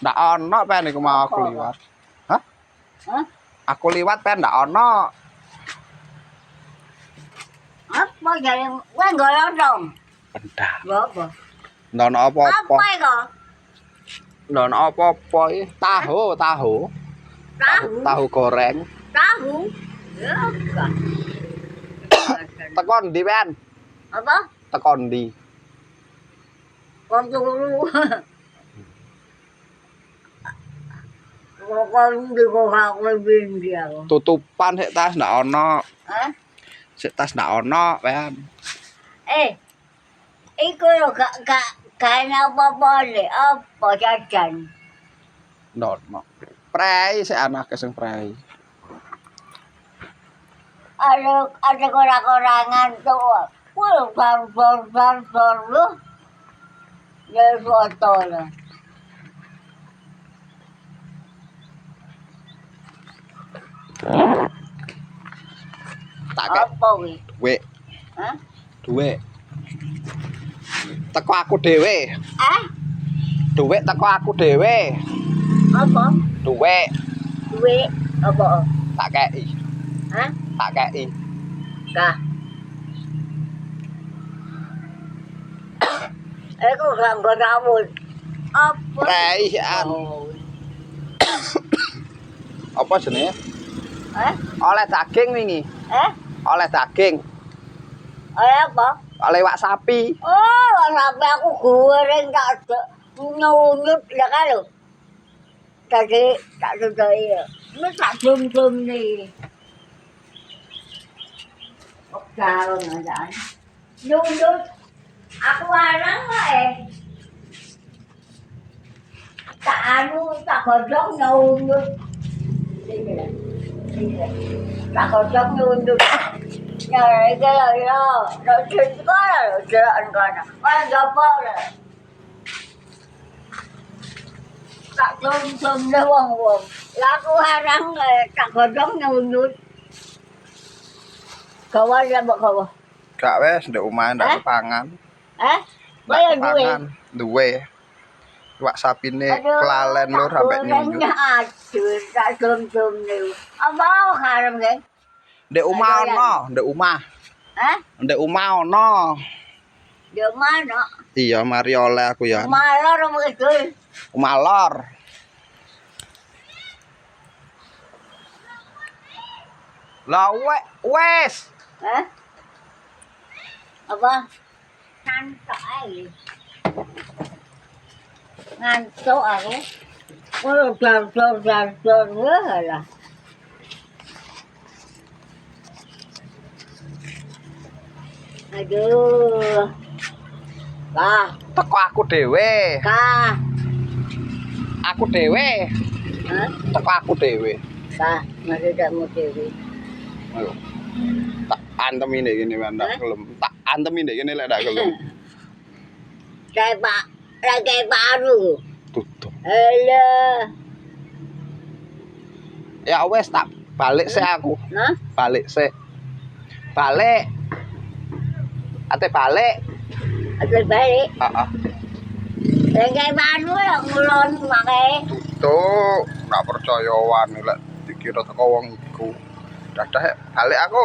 Ndak ono pen iku mau aku liwat. Hah? Hah? Aku liwat pen ndak ono. Apa jadi kowe golong dong? Pendah. Apa? Ndono apa-apa. Apa iku? Ndono apa-apa iki. Tahu. Tahu. Tahu goreng. Tahu. Ya enggak. Teko ndi pen? Apa? Teko ndi? Con turu. Con đi cô học lên viên kìa. Tutupan sik tas ndak ono. Hả? Sik tas ndak ono pen. Ê, iku lho gak apa-apa le, apa jajan. Ndono. Prei sik anake sing prei. Ada kurang-kurangan tuh. Bor lu. Ya foto lah. Tak kek Apa wih? duit. Hah? Duit. Teko aku dhewe. Duit teko aku dhewe. Apa? Duit Duit apa? tak kei. Hah? Tak kei. Kah? Aku gak rambut. Apa? Prei an. Oh. Apa jenenge? Hah? Oleh daging wingi. Oleh daging. Oleh apa? Oleh wak sapi. Oh, sampai aku goreng tak nyunyut ya kan lo. Tadi tak sudah iya. Ini tak belum nih. Oke, nggak nyunyut. Aku larang lah tak anu tak godong nyunyut. Tak godong nyunyut. Ya cái lời đó rồi chuyện có là rồi chuyện coi nè có gặp bơ rồi tak sum dia wong laku harang tak godong nyunyut kawan dia mbok kawan Gak wes ndek omah ndak kepangan. Bayar duwe. Duwe. Wak sapine kelalen lur sampe nyunyut. Aduh, tak sum niku. Apa harem ge? Ndek omah ono, ndek omah. Ndek omah ono. Di mana? Iya, mari oleh aku ya. Malor begitu. Omah lor. Lah wes. Apa? Ngantuk aja. Ngantuk aku. Oh, dar lah. Aduh. Kah, Teko aku dhewe. kah. Aku dhewe. Hah? Teko aku dhewe. Kah, masih tak mau dewi. Ayo. Tak antemi ndek kene wae ndak gelem. Tak antemi ndek kene lek ndak gelem. Kayak baru. Tutup. Alah. Ya wes tak balik sik aku. Nah, Balik sik. Balik. Ate balik. ada balik. Heeh. Kayak baru lah ngulon pakai. Tuh, nggak percaya wani lek dikira teko wong iku. Dadah balik aku.